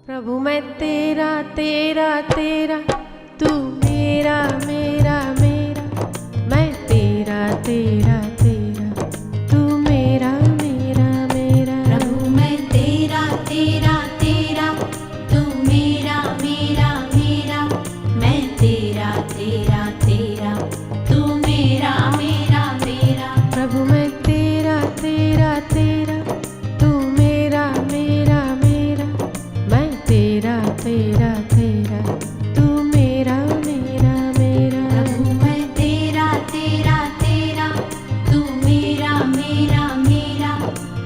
प्रभु मैं तेरा तेरा तेरा, तू मेरा मेरा मेरा, मैं तेरा तेरा तेरा, तू मेरा मेरा मेरा। प्रभु मैं तेरा तेरा तेरा, तू मेरा मेरा मेरा, मैं तेरा तेरा तेरा, तू मेरा मेरा मेरा। प्रभु मैं तेरा तेरा तेरा, तू मेरा मेरा मेरा, मैं तेरा तेरा तेरा, तू मेरा मेरा मेरा। प्रभु मैं तेरा तेरा तेरा, तू मेरा मेरा मेरा,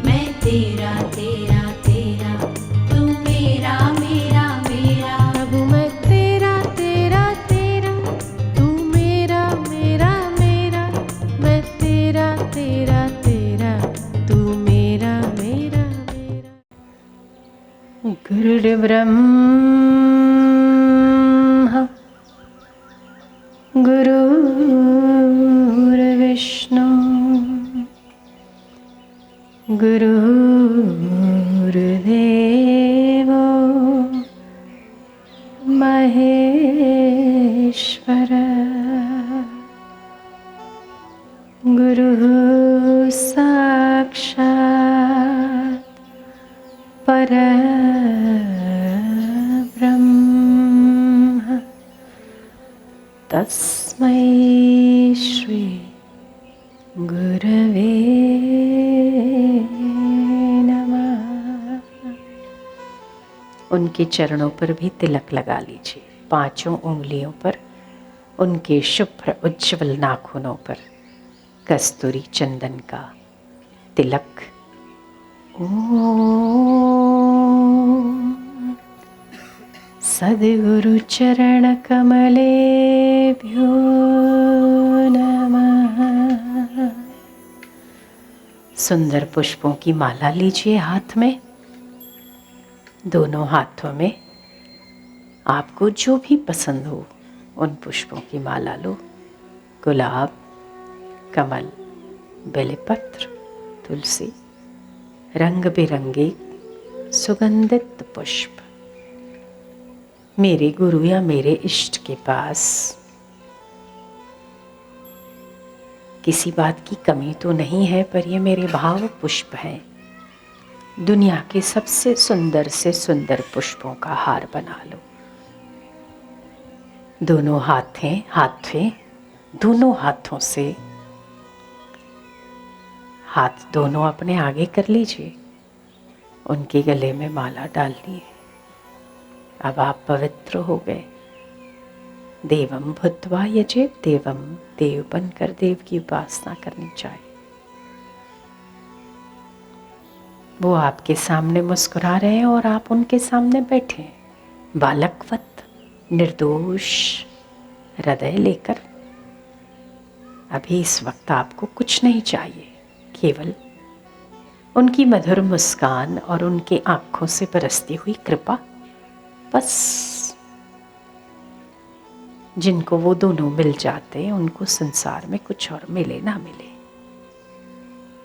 मैं तेरा तेरा तेरा, तू मेरा मेरा मेरा। प्रभु मैं तेरा तेरा तेरा, तू मेरा मेरा मेरा, मैं तेरा तेरा तेरा, तू मेरा मेरा मेरा। गुरुर्ब्रह्मा गुरुर्विष्णु गुरुर्देवो महेश्वर, गुरुः साक्षात् परब्रह्म, तस्मै श्री गुरवे नमः। उनके चरणों पर भी तिलक लगा लीजिए, पांचों उंगलियों पर, उनके शुभ्र उज्ज्वल नाखूनों पर कस्तूरी चंदन का तिलक। ओम सद्गुरु चरण कमलेभ्यो नमः। सुंदर पुष्पों की माला लीजिए हाथ में, दोनों हाथों में आपको जो भी पसंद हो उन पुष्पों की माला लो। गुलाब, कमल, बेलपत्र, तुलसी, रंग बिरंगे सुगंधित पुष्प। मेरे गुरु या मेरे इष्ट के पास किसी बात की कमी तो नहीं है, पर ये मेरे भाव पुष्प हैं। दुनिया के सबसे सुंदर से सुंदर पुष्पों का हार बना लो। दोनों हाथें दोनों हाथों से हाथ दोनों अपने आगे कर लीजिए, उनके गले में माला डाल लिए। अब आप पवित्र हो गए। देवम भूत्वा यजेत देवम, देव बनकर देव की उपासना करनी चाहिए। वो आपके सामने मुस्कुरा रहे हैं और आप उनके सामने बैठे हैं, बालकवत निर्दोष हृदय लेकर। अभी इस वक्त आपको कुछ नहीं चाहिए, केवल उनकी मधुर मुस्कान और उनके आंखों से बरसती हुई कृपा, बस। जिनको वो दोनों मिल जाते हैं उनको संसार में कुछ और मिले ना मिले,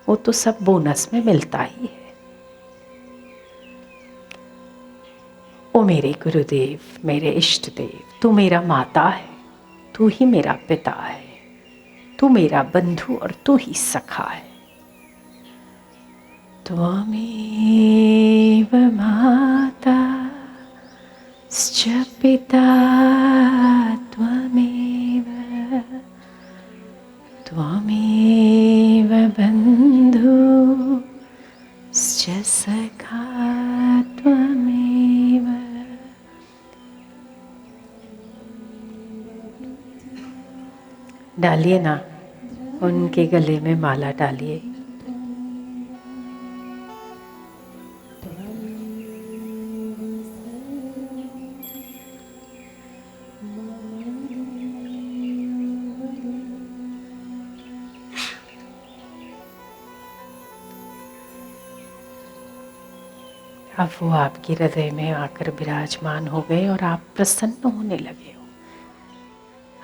वो तो सब बोनस में मिलता ही है। ओ मेरे गुरुदेव, मेरे इष्ट देव, तू मेरा माता है, तू ही मेरा पिता है, तू मेरा बंधु और तू ही सखा है। त्वमेव माता च पिता त्वमेव, त्वमेव बन्धु च सखा त्वमेव। डालिए ना, उनके गले में माला डालिए। अब वो आपके हृदय में आकर विराजमान हो गए और आप प्रसन्न होने लगे हो।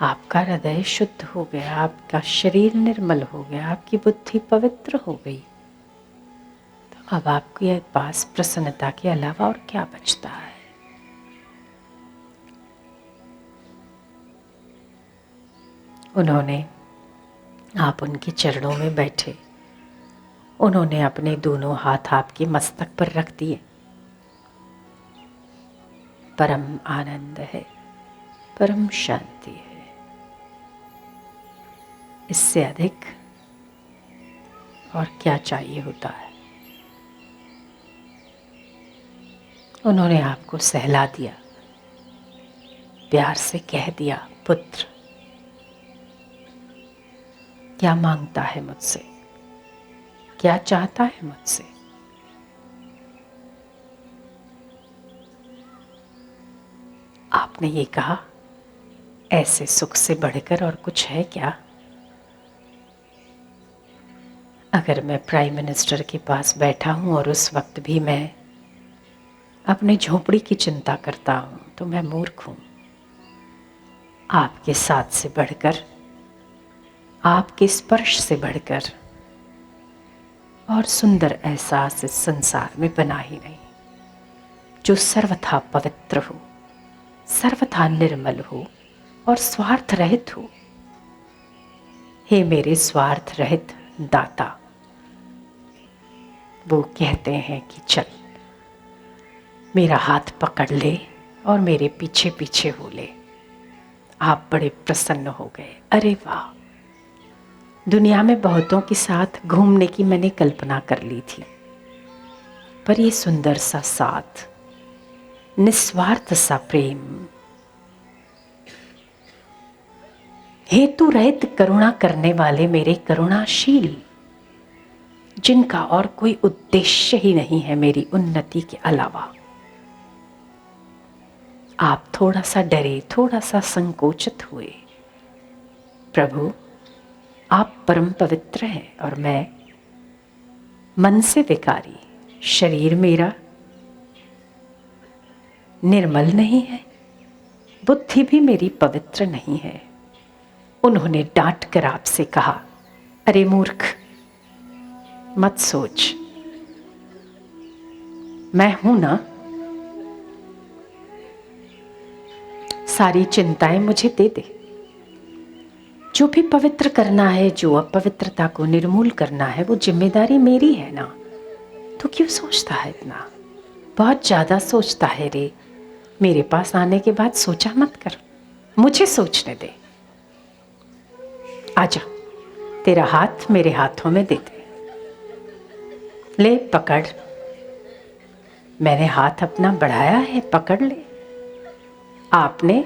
आपका हृदय शुद्ध हो गया, आपका शरीर निर्मल हो गया, आपकी बुद्धि पवित्र हो गई। तो अब आपके पास प्रसन्नता के अलावा और क्या बचता है? उन्होंने, आप उनके चरणों में बैठे, उन्होंने अपने दोनों हाथ आपके मस्तक पर रख दिए। परम आनंद है, परम शांति है। इससे अधिक और क्या चाहिए होता है। उन्होंने आपको सहला दिया, प्यार से कह दिया, पुत्र क्या मांगता है मुझसे, क्या चाहता है मुझसे। आपने ये कहा, ऐसे सुख से बढ़कर और कुछ है क्या। अगर मैं प्राइम मिनिस्टर के पास बैठा हूं और उस वक्त भी मैं अपने झोपड़ी की चिंता करता हूं तो मैं मूर्ख हूं। आपके साथ से बढ़कर, आपके स्पर्श से बढ़कर और सुंदर एहसास इस संसार में बना ही नहीं, जो सर्वथा पवित्र हो, सर्वथा निर्मल हो और स्वार्थ रहित हो। हे मेरे स्वार्थ रहित दाता, वो कहते हैं कि चल मेरा हाथ पकड़ ले और मेरे पीछे पीछे हो ले। आप बड़े प्रसन्न हो गए। अरे वाह, दुनिया में बहुतों के साथ घूमने की मैंने कल्पना कर ली थी, पर ये सुंदर सा साथ, निस्वार्थ सा प्रेम, हेतु रहित करुणा करने वाले मेरे करुणाशील, जिनका और कोई उद्देश्य ही नहीं है मेरी उन्नति के अलावा। आप थोड़ा सा डरे, थोड़ा सा संकोचित हुए। प्रभु, आप परम पवित्र हैं और मैं मन से विकारी, शरीर मेरा निर्मल नहीं है, बुद्धि भी मेरी पवित्र नहीं है। उन्होंने डांट कर आपसे कहा, अरे मूर्ख, मत सोच, मैं हूं ना, सारी चिंताएं मुझे दे दे। जो भी पवित्र करना है, जो अपवित्रता को निर्मूल करना है, वो जिम्मेदारी मेरी है ना। तो क्यों सोचता है इतना, बहुत ज्यादा सोचता है रे। मेरे पास आने के बाद सोचा मत कर, मुझे सोचने दे। आजा, तेरा हाथ मेरे हाथों में दे दे, ले पकड़। मैंने हाथ अपना बढ़ाया है, पकड़ ले। आपने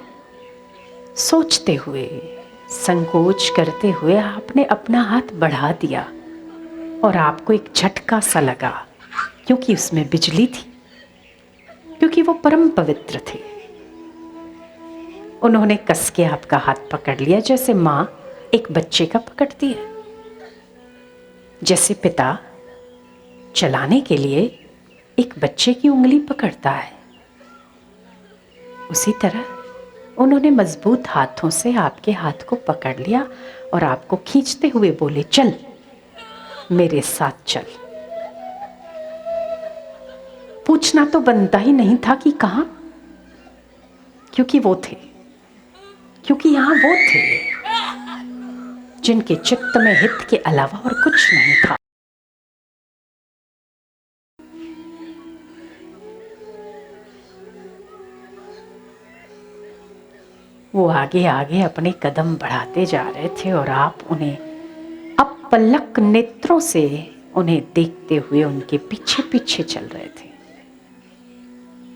सोचते हुए, संकोच करते हुए आपने अपना हाथ बढ़ा दिया और आपको एक झटका सा लगा, क्योंकि उसमें बिजली थी, क्योंकि वो परम पवित्र थे। उन्होंने कस के आपका हाथ पकड़ लिया, जैसे माँ एक बच्चे का पकड़ती है, जैसे पिता चलाने के लिए एक बच्चे की उंगली पकड़ता है। उसी तरह उन्होंने मजबूत हाथों से आपके हाथ को पकड़ लिया और आपको खींचते हुए बोले, चल मेरे साथ चल। पूछना तो बनता ही नहीं था कि कहां, क्योंकि वो थे, क्योंकि यहां वो थे जिनके चित्त में हित के अलावा और कुछ नहीं था। वो आगे आगे अपने कदम बढ़ाते जा रहे थे और आप उन्हें अपलक नेत्रों से उन्हें देखते हुए उनके पीछे पीछे चल रहे थे।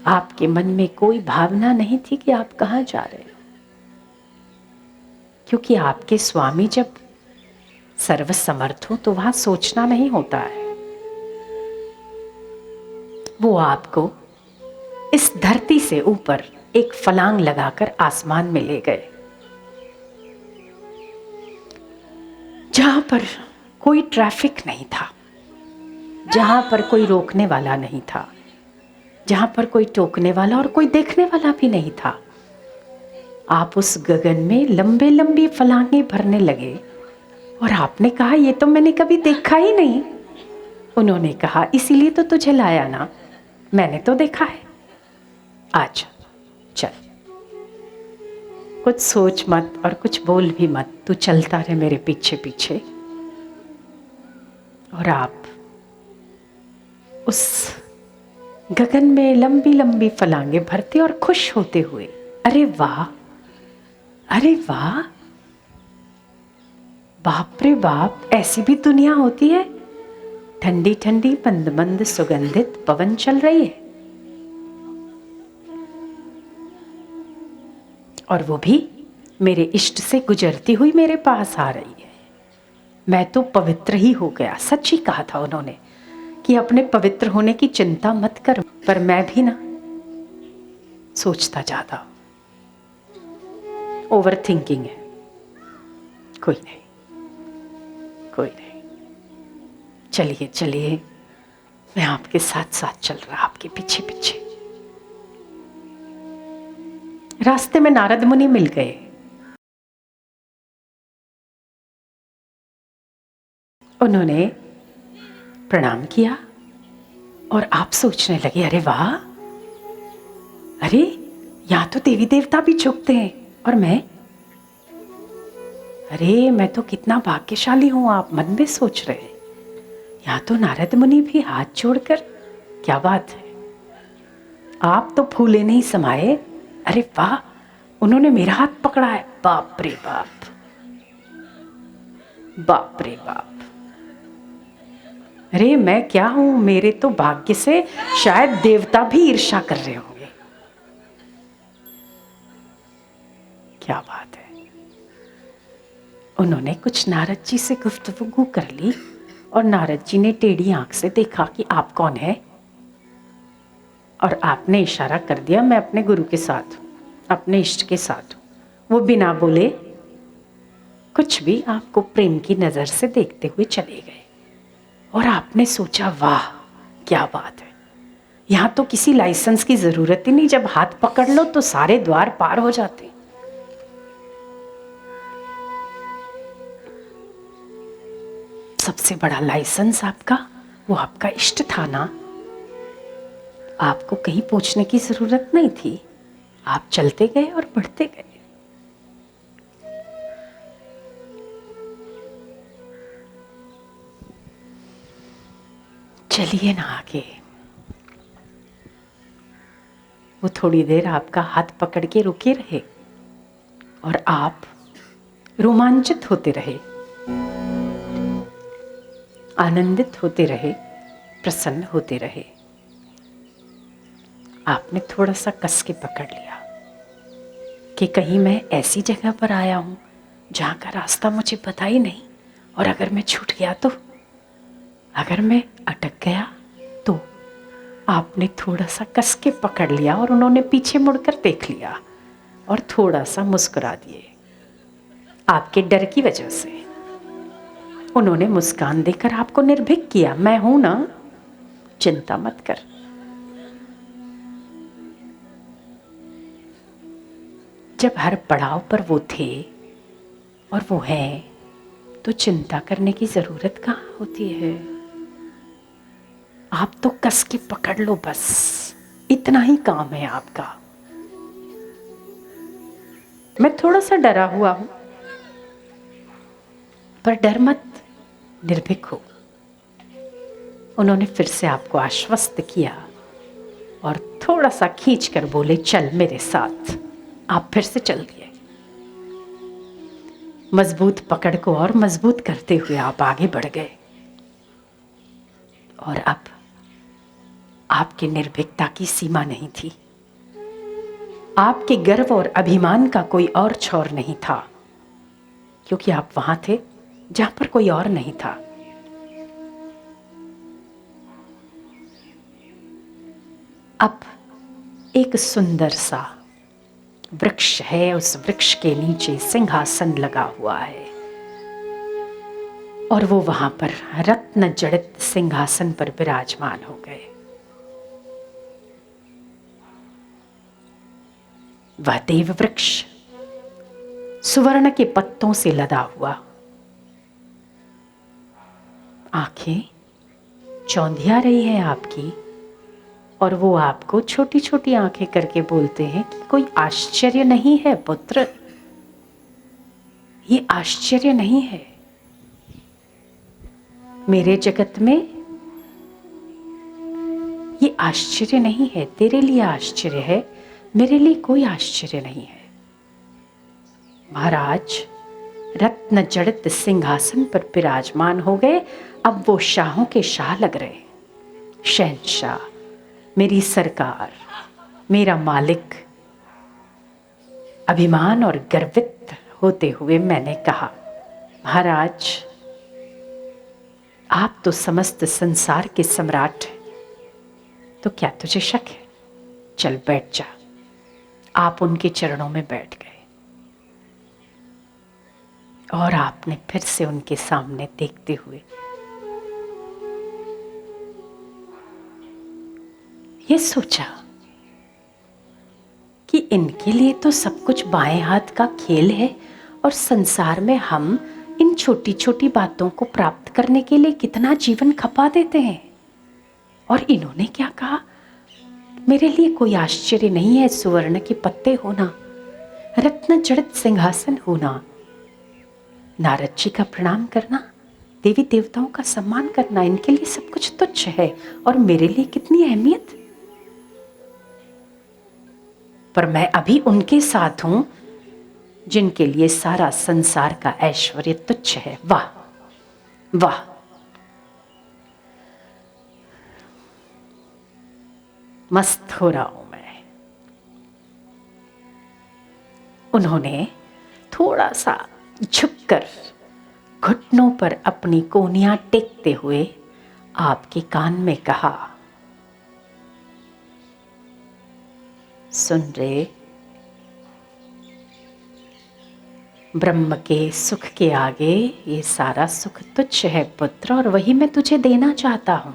आपके मन में कोई भावना नहीं थी कि आप कहां जा रहे हो, क्योंकि आपके स्वामी जब सर्वसमर्थ हो तो वहां सोचना नहीं होता है। वो आपको इस धरती से ऊपर एक फलांग लगाकर आसमान में ले गए, जहां पर कोई ट्रैफिक नहीं था, जहां पर कोई रोकने वाला नहीं था, जहां पर कोई टोकने वाला और कोई देखने वाला भी नहीं था। आप उस गगन में लंबे लंबी फलांगे भरने लगे और आपने कहा, ये तो मैंने कभी देखा ही नहीं। उन्होंने कहा, इसीलिए तो तुझे लाया ना, मैंने तो देखा है, आज चल। कुछ सोच मत और कुछ बोल भी मत, तू चलता रहे मेरे पीछे पीछे। और आप उस गगन में लंबी लंबी फलांगे भरते और खुश होते हुए, अरे वाह, अरे वाह, बाप रे बाप, ऐसी भी दुनिया होती है। ठंडी ठंडी मंद मंद सुगंधित पवन चल रही है, और वो भी मेरे इष्ट से गुजरती हुई मेरे पास आ रही है। मैं तो पवित्र ही हो गया। सच ही कहा था उन्होंने कि अपने पवित्र होने की चिंता मत कर, पर मैं भी ना सोचता ज्यादा, ओवर थिंकिंग है। कोई नहीं, कोई नहीं, चलिए चलिए, मैं आपके साथ साथ चल रहा, आपके पीछे पीछे। रास्ते में नारद मुनि मिल गए। उन्होंने प्रणाम किया और आप सोचने लगे, अरे वाह, अरे यहां तो देवी देवता भी झुकते हैं, और अरे मैं तो कितना भाग्यशाली हूं। आप मन में सोच रहे, यहां तो नारद मुनि भी हाथ जोड़कर, क्या बात है, आप तो फूले नहीं समाये। अरे वाह, उन्होंने मेरा हाथ पकड़ा है, बाप रे बाप, बाप रे बाप, अरे मैं क्या हूं, मेरे तो भाग्य से शायद देवता भी ईर्ष्या कर रहे होंगे। क्या बात है। उन्होंने कुछ नारद जी से गुफ्तगू कर ली, और नारद जी ने टेढ़ी आंख से देखा कि आप कौन है, और आपने इशारा कर दिया, मैं अपने गुरु के साथ हूं, अपने इष्ट के साथ हूं। वो बिना बोले कुछ भी आपको प्रेम की नजर से देखते हुए चले गए, और आपने सोचा, वाह क्या बात है, यहां तो किसी लाइसेंस की जरूरत ही नहीं, जब हाथ पकड़ लो तो सारे द्वार पार हो जाते। सबसे बड़ा लाइसेंस आपका, वो आपका इष्ट था ना, आपको कहीं पूछने की जरूरत नहीं थी, आप चलते गए और बढ़ते गए। चलिए ना आगे। वो थोड़ी देर आपका हाथ पकड़ के रुके रहे, और आप रोमांचित होते रहे, आनंदित होते रहे, प्रसन्न होते रहे। आपने थोड़ा सा कस के पकड़ लिया कि कहीं मैं ऐसी जगह पर आया हूं जहां का रास्ता मुझे पता ही नहीं, और अगर मैं छूट गया तो, अगर मैं अटक गया तो। आपने थोड़ा सा कस के पकड़ लिया, और उन्होंने पीछे मुड़कर देख लिया और थोड़ा सा मुस्कुरा दिए। आपके डर की वजह से उन्होंने मुस्कान देकर आपको निर्भीक किया, मैं हूं ना, चिंता मत कर। जब हर पड़ाव पर वो थे और वो हैं, तो चिंता करने की जरूरत कहाँ होती है। आप तो कस के पकड़ लो, बस इतना ही काम है आपका। मैं थोड़ा सा डरा हुआ हूं, पर डर मत, निर्भीक हो। उन्होंने फिर से आपको आश्वस्त किया और थोड़ा सा खींच कर बोले, चल मेरे साथ। आप फिर से चल दिए। मजबूत पकड़ को और मजबूत करते हुए आप आगे बढ़ गए, और अब आपकी निर्भीकता की सीमा नहीं थी। आपके गर्व और अभिमान का कोई और छोर नहीं था, क्योंकि आप वहां थे जहां पर कोई और नहीं था। अब एक सुंदर सा वृक्ष है, उस वृक्ष के नीचे सिंहासन लगा हुआ है, और वो वहां पर रत्न जड़ित सिंहासन पर विराजमान हो गए। वह देव वृक्ष सुवर्ण के पत्तों से लदा हुआ, आंखें चौंधिया रही है आपकी, और वो आपको छोटी छोटी आंखें करके बोलते हैं कि कोई आश्चर्य नहीं है पुत्र, ये आश्चर्य नहीं है। मेरे जगत में ये आश्चर्य नहीं है। तेरे लिए आश्चर्य है, मेरे लिए कोई आश्चर्य नहीं है। महाराज रत्न जड़ित सिंहासन पर विराजमान हो गए। अब वो शाहों के शाह लग रहे। शहंशाह, मेरी सरकार, मेरा मालिक। अभिमान और गर्वित होते हुए मैंने कहा, महाराज आप तो समस्त संसार के सम्राट हैं, तो क्या तुझे शक है? चल बैठ जा। आप उनके चरणों में बैठ गए और आपने फिर से उनके सामने देखते हुए ये सोचा कि इनके लिए तो सब कुछ बाएं हाथ का खेल है और संसार में हम इन छोटी छोटी बातों को प्राप्त करने के लिए कितना जीवन खपा देते हैं। और इन्होंने क्या कहा, मेरे लिए कोई आश्चर्य नहीं है सुवर्ण के पत्ते होना, रत्न जड़ित सिंहासन होना, नारद जी का प्रणाम करना, देवी देवताओं का सम्मान करना, इनके लिए सब कुछ तुच्छ है और मेरे लिए कितनी अहमियत। पर मैं अभी उनके साथ हूं जिनके लिए सारा संसार का ऐश्वर्य तुच्छ है। वाह वाह, मस्त हो रहा हूं मैं। उन्होंने थोड़ा सा झुककर घुटनों पर अपनी कोहनियां टेकते हुए आपके कान में कहा, सुन रे, ब्रह्म के सुख के आगे ये सारा सुख तुच्छ है पुत्र, और वही मैं तुझे देना चाहता हूं।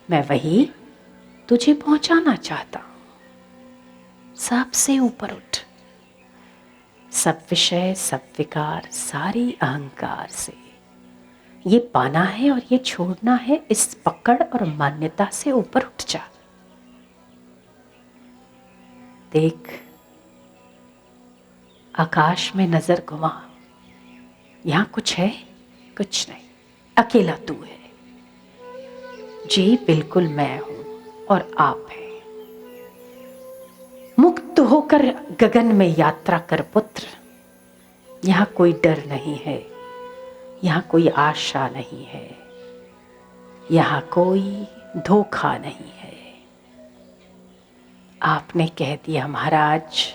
मैं वही तुझे पहुंचाना चाहता हूं। सबसे ऊपर उठ, सब विषय, सब विकार, सारी अहंकार से ये पाना है और ये छोड़ना है। इस पकड़ और मान्यता से ऊपर उठ जा। देख, आकाश में नजर घुमा, यहां कुछ है? कुछ नहीं, अकेला तू है। जी बिल्कुल मैं हूं और आप हैं। मुक्त होकर गगन में यात्रा कर पुत्र। यहां कोई डर नहीं है, यहां कोई आशा नहीं है, यहां कोई धोखा नहीं है। आपने कह दिया महाराज,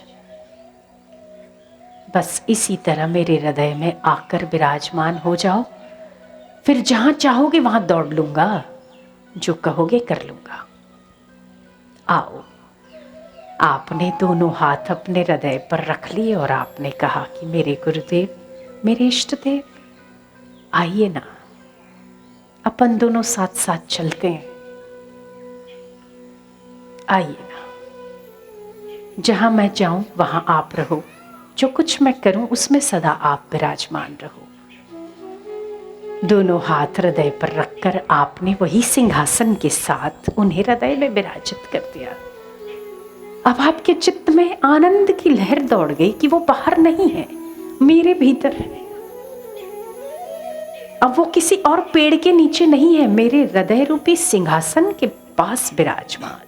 बस इसी तरह मेरे हृदय में आकर विराजमान हो जाओ, फिर जहां चाहोगे वहां दौड़ लूंगा, जो कहोगे कर लूंगा। आओ। आपने दोनों हाथ अपने हृदय पर रख लिए और आपने कहा कि मेरे गुरुदेव, मेरे इष्ट देव, आइए ना, अपन दोनों साथ साथ चलते हैं। आइए ना, जहां मैं जाऊं वहां आप रहो, जो कुछ मैं करूं उसमें सदा आप विराजमान रहो। दोनों हाथ हृदय पर रखकर आपने वही सिंहासन के साथ उन्हें हृदय में विराजित कर दिया। अब आपके चित्त में आनंद की लहर दौड़ गई कि वो बाहर नहीं है, मेरे भीतर है। अब वो किसी और पेड़ के नीचे नहीं है, मेरे हृदय रूपी सिंहासन के पास विराजमान।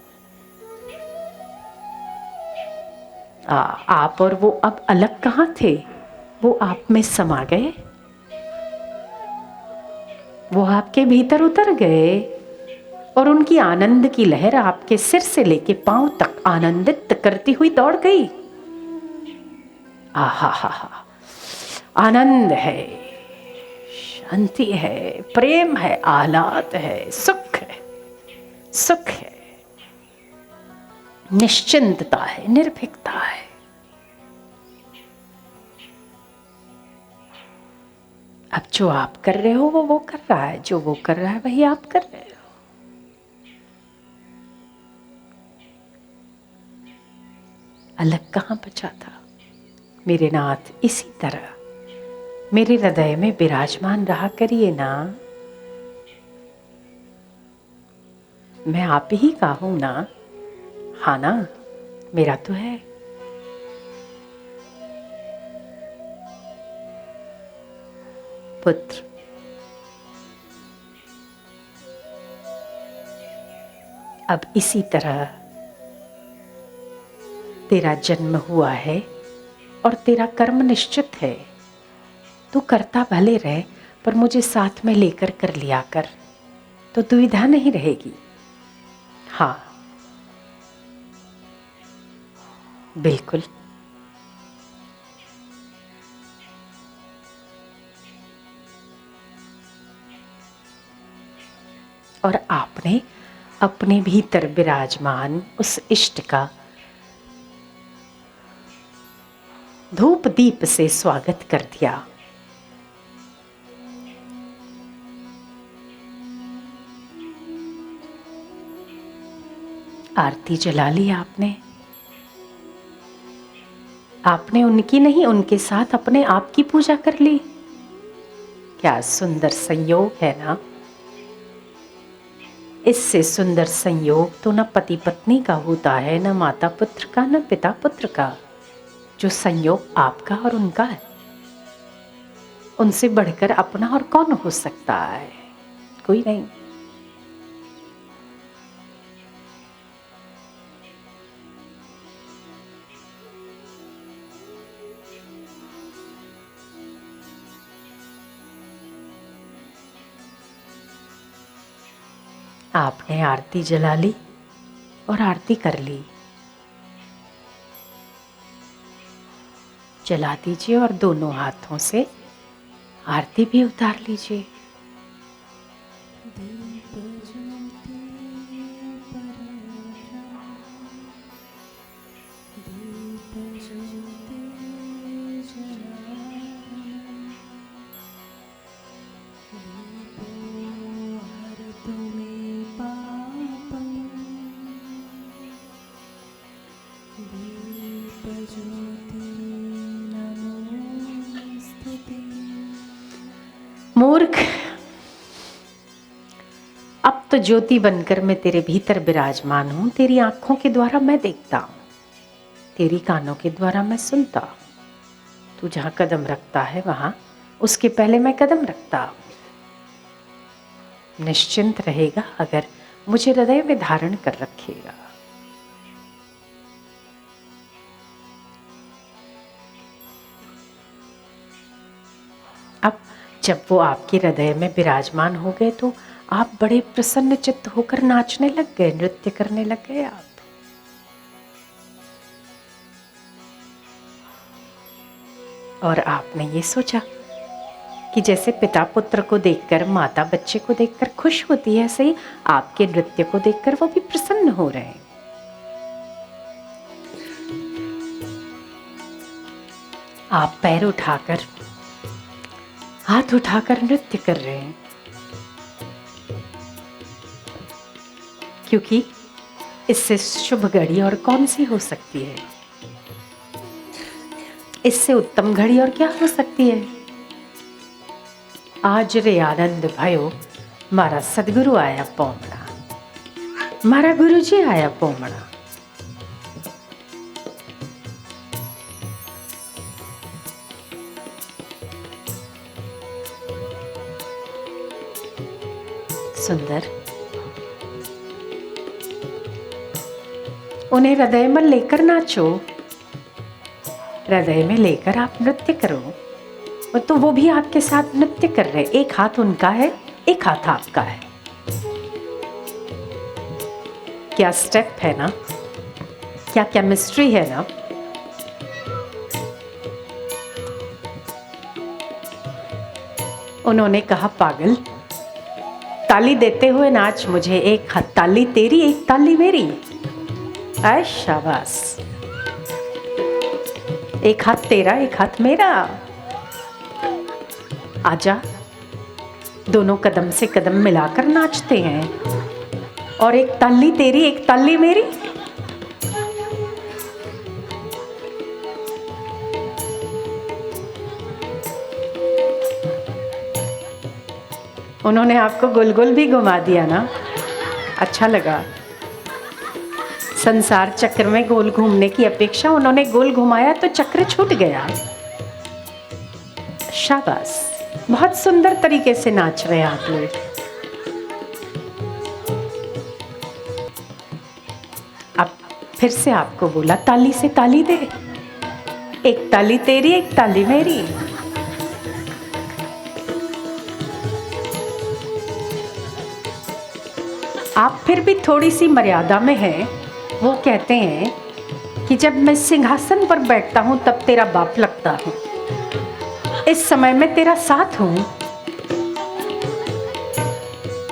आप और वो अब अलग कहां थे, वो आप में समा गए, वो आपके भीतर उतर गए और उनकी आनंद की लहर आपके सिर से लेके पांव तक आनंदित करती हुई दौड़ गई। आहा हा हा, आनंद है, शांति है, प्रेम है, आह्लाद है, सुख है, सुख है, निश्चिंतता है, निर्भीकता है। अब जो आप कर रहे हो वो कर रहा है, जो वो कर रहा है वही आप कर रहे हो। अलग कहां बचा था मेरे नाथ। इसी तरह मेरे हृदय में विराजमान रहा करिए ना। मैं आप ही का हूं ना, हाँ ना, मेरा तो है। पुत्र। अब इसी तरह तेरा जन्म हुआ है और तेरा कर्म निश्चित है। तू करता भले रहे, पर मुझे साथ में लेकर कर लिया कर, तो दुविधा नहीं रहेगी। हाँ, बिल्कुल। और आपने अपने भीतर विराजमान उस इष्ट का धूप दीप से स्वागत कर दिया। आरती जला ली आपने। आपने उनकी नहीं, उनके साथ अपने आप की पूजा कर ली। क्या सुंदर संयोग है ना। इससे सुंदर संयोग तो न पति पत्नी का होता है, न माता पुत्र का, न पिता पुत्र का। जो संयोग आपका और उनका है, उनसे बढ़कर अपना और कौन हो सकता है? कोई नहीं। आपने आरती जला ली और आरती कर ली। जला दीजिए और दोनों हाथों से आरती भी उतार लीजिए। मूर्ख, अब तो ज्योति बनकर मैं तेरे भीतर विराजमान हूं। तेरी आंखों के द्वारा मैं देखता हूं, तेरी कानों के द्वारा मैं सुनता हूं। तू जहां कदम रखता है वहां उसके पहले मैं कदम रखता हूं। निश्चिंत रहेगा अगर मुझे हृदय में धारण कर रखेगा। अब जब वो आपके हृदय में विराजमान हो गए तो आप बड़े प्रसन्न चित्त होकर नाचने लग गए, नृत्य करने लग गए आप। और आपने ये सोचा कि जैसे पिता पुत्र को देखकर, माता बच्चे को देखकर खुश होती है, ऐसे ही आपके नृत्य को देखकर वो भी प्रसन्न हो रहे हैं। आप पैर उठाकर, हाथ उठाकर नृत्य कर रहे हैं, क्योंकि इससे शुभ घड़ी और कौन सी हो सकती है? इससे उत्तम घड़ी और क्या हो सकती है? आज रे आनंद भयो, मारा सदगुरु आया पोमड़ा, मारा गुरुजी आया पोमड़ा। सुंदर। उन्हें हृदय में लेकर नाचो, हृदय में लेकर आप नृत्य करो। तो वो भी आपके साथ नृत्य कर रहे। एक हाथ उनका है, एक हाथ आपका है। क्या स्टेप है ना, क्या केमिस्ट्री है ना। उन्होंने कहा, पागल, ताली देते हुए नाच मुझे। एक हाथ ताली तेरी, एक ताली मेरी। आय शाबाश। एक हाथ तेरा, एक हाथ मेरा। आजा, दोनों कदम से कदम मिलाकर नाचते हैं। और एक ताली तेरी, एक ताली मेरी। उन्होंने आपको गोल गोल भी घुमा दिया ना, अच्छा लगा। संसार चक्र में गोल घूमने की अपेक्षा उन्होंने गोल घुमाया तो चक्र छूट गया। शाबाश। बहुत सुंदर तरीके से नाच रहे हैं आप लोग। अब फिर से आपको बोला ताली से ताली दे, एक ताली तेरी एक ताली मेरी। आप फिर भी थोड़ी सी मर्यादा में हैं। वो कहते हैं कि जब मैं सिंहासन पर बैठता हूं तब तेरा बाप लगता हूं, इस समय मैं तेरा साथ हूं,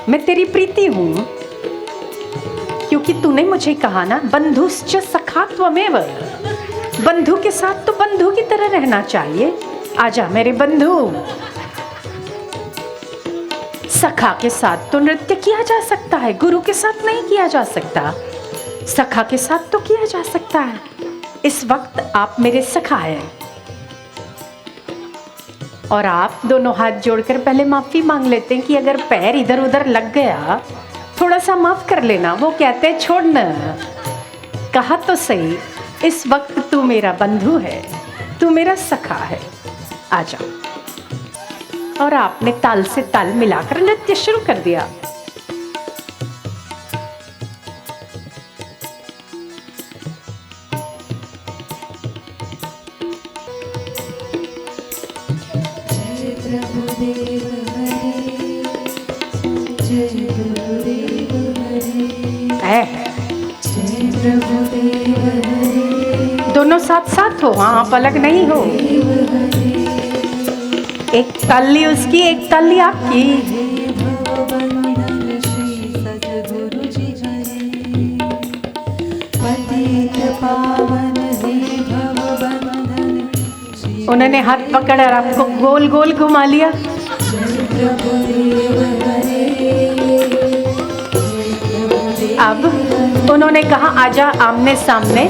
मैं तेरी प्रीति हूं, क्योंकि तूने मुझे कहा ना बंधुश्च सखात्वमेव, बंधु के साथ तो बंधु की तरह रहना चाहिए। आजा मेरे बंधु। सखा के साथ तो नृत्य किया जा सकता है, गुरु के साथ नहीं किया जा सकता। सखा के साथ तो किया जा सकता है। इस वक्त आप मेरे सखा हैं और आप दोनों हाथ जोड़कर पहले माफी मांग लेते हैं कि अगर पैर इधर उधर लग गया थोड़ा सा माफ कर लेना। वो कहते हैं छोड़ना, कहा तो सही, इस वक्त तू मेरा बंधु है, तू मेरा सखा है, आजा। और आपने ताल से ताल मिलाकर नृत्य शुरू कर दिया। दोनों साथ साथ हो, हाँ आप अलग नहीं हो। एक ताली उसकी एक ताली आपकी। उन्होंने हाथ पकड़ और आपको गोल गोल घुमा लिया। अब उन्होंने कहा आजा आमने सामने,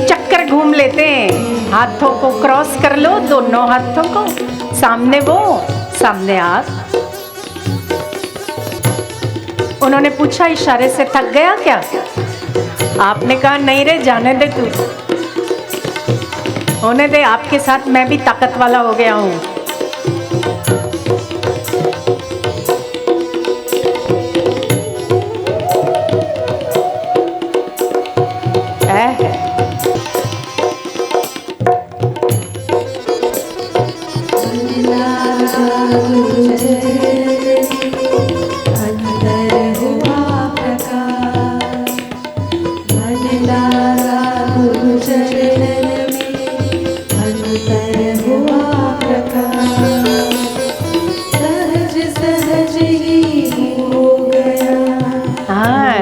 चक्कर घूम लेते हैं, हाथों को क्रॉस कर लो, दोनों हाथों को, सामने वो सामने आप। उन्होंने पूछा इशारे से थक गया क्या? आपने कहा नहीं रे, जाने दे तू, होने दे, आपके साथ मैं भी ताकत वाला हो गया हूं।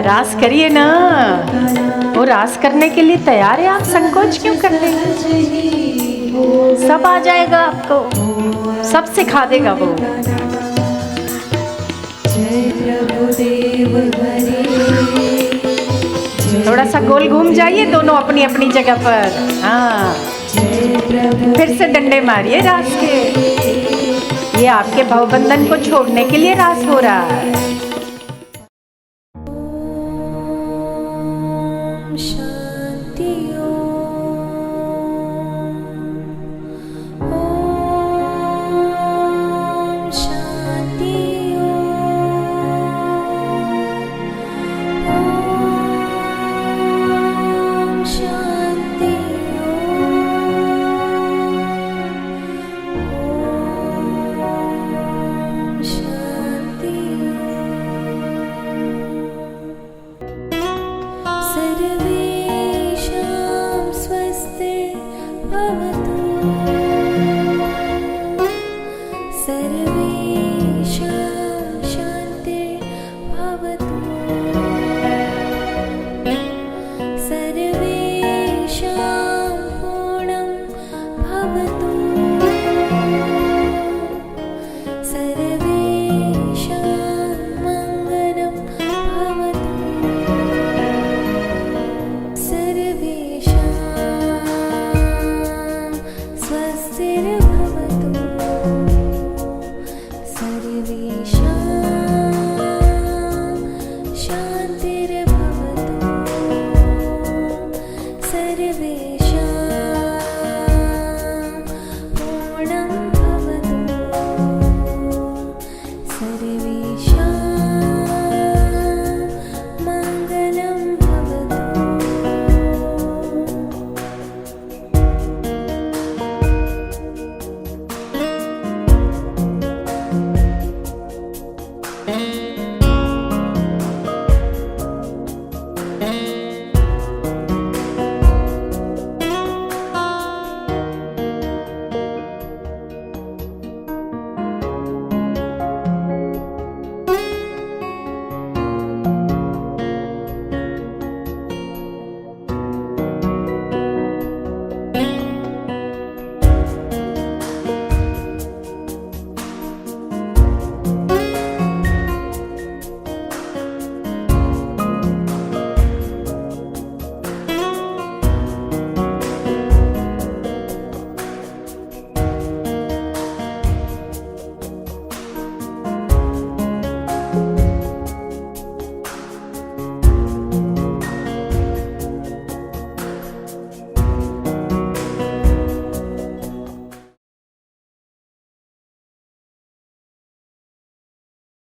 रास करिए ना, वो रास करने के लिए तैयार है, आप संकोच क्यों कर रहे हैं? सब आ जाएगा आपको, सब सिखा देगा वो। थोड़ा सा गोल घूम जाइए दोनों अपनी अपनी जगह पर। हाँ, फिर से डंडे मारिए रास के। ये आपके भवबंधन को छोड़ने के लिए रास हो रहा है।